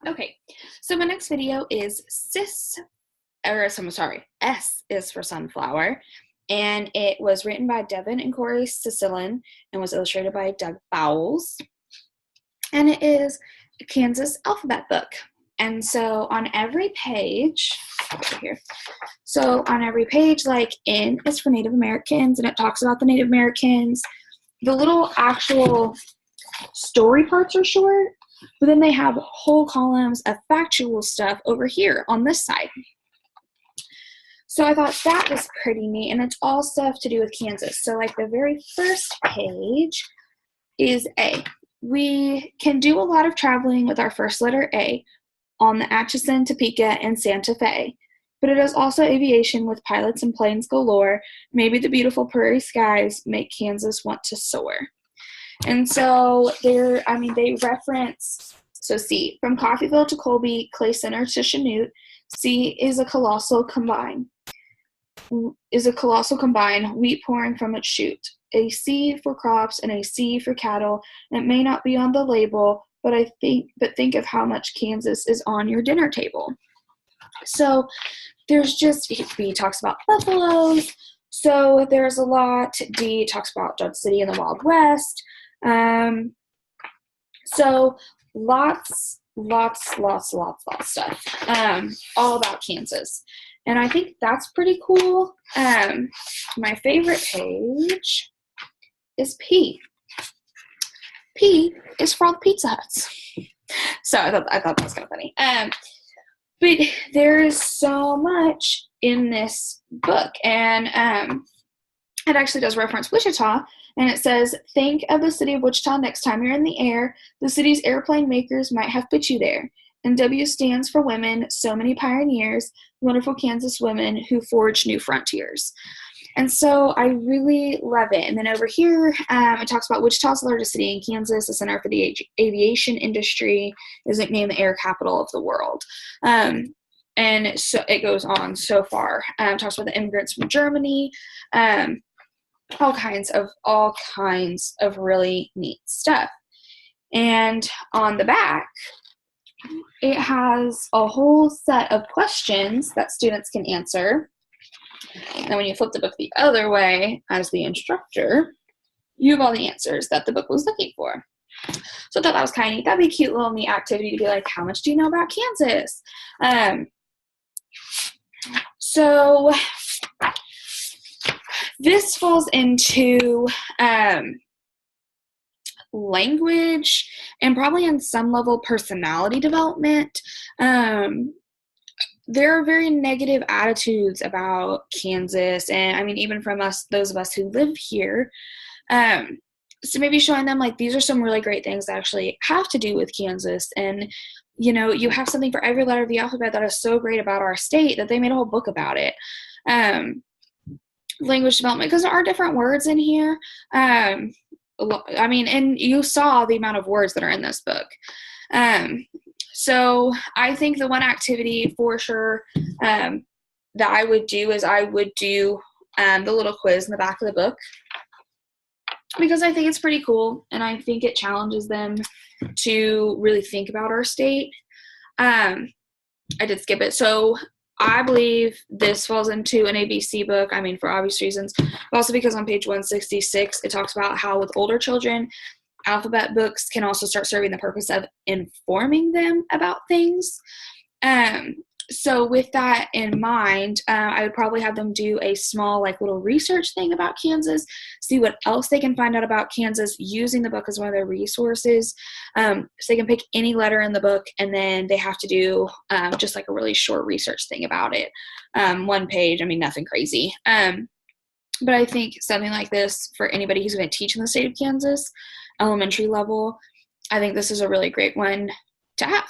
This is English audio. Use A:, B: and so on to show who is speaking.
A: Okay, so my next video is S is for sunflower, and it was written by Devin and Corey Sicilin and was illustrated by Doug Bowles, and it is a Kansas alphabet book. And so on every page, on every page, like N is for Native Americans, and it talks about the Native Americans. The little actual story parts are short, but then they have whole columns of factual stuff over here on this side. So I thought that was pretty neat, and it's all stuff to do with Kansas. So like the very first page is A. We can do a lot of traveling with our first letter A on the Atchison, Topeka, and Santa Fe. But it is also aviation with pilots and planes galore. Maybe the beautiful prairie skies make Kansas want to soar. And so they reference, so C, from Coffeyville to Colby, Clay Center to Chanute, C is a colossal combine, wheat pouring from its shoot. A C for crops and a C for cattle. And it may not be on the label, but think of how much Kansas is on your dinner table. So there's B talks about buffaloes. So there's a lot. D talks about Dodge City and the Wild West. So lots of stuff, all about Kansas. And I think that's pretty cool. My favorite page is P. P is for all the Pizza Huts. So I thought that was kind of funny. But there is so much in this book, and it actually does reference Wichita, and it says, think of the city of Wichita next time you're in the air. The city's airplane makers might have put you there. And W stands for women, so many pioneers, wonderful Kansas women who forged new frontiers. And so I really love it. And then over here, it talks about Wichita's the largest city in Kansas, the center for the aviation industry, is nicknamed the air capital of the world. And so it goes on so far. Talks about the immigrants from Germany, all kinds of really neat stuff. And on the back, it has a whole set of questions that students can answer. And when you flip the book the other way, as the instructor, you have all the answers that the book was looking for. So I thought that was kind of neat. That'd be a cute little neat activity to be like, how much do you know about Kansas? So this falls into language and probably on some level personality development. There are very negative attitudes about Kansas, and I mean, even from those of us who live here. So maybe showing them like these are some really great things that actually have to do with Kansas, and you have something for every letter of the alphabet that is so great about our state that they made a whole book about it. Language development, because there are different words in here. And you saw the amount of words that are in this book. So I think the one activity for sure that I would do is I would do the little quiz in the back of the book, because I think it's pretty cool, and I think it challenges them to really think about our state. I did skip it. So I believe this falls into an ABC book, for obvious reasons, but also because on page 166, it talks about how with older children, alphabet books can also start serving the purpose of informing them about things. So with that in mind, I would probably have them do a small little research thing about Kansas, see what else they can find out about Kansas using the book as one of their resources. So they can pick any letter in the book, and then they have to do just like a really short research thing about it. 1 page, nothing crazy. But I think something like this for anybody who's going to teach in the state of Kansas, elementary level, I think this is a really great one to have.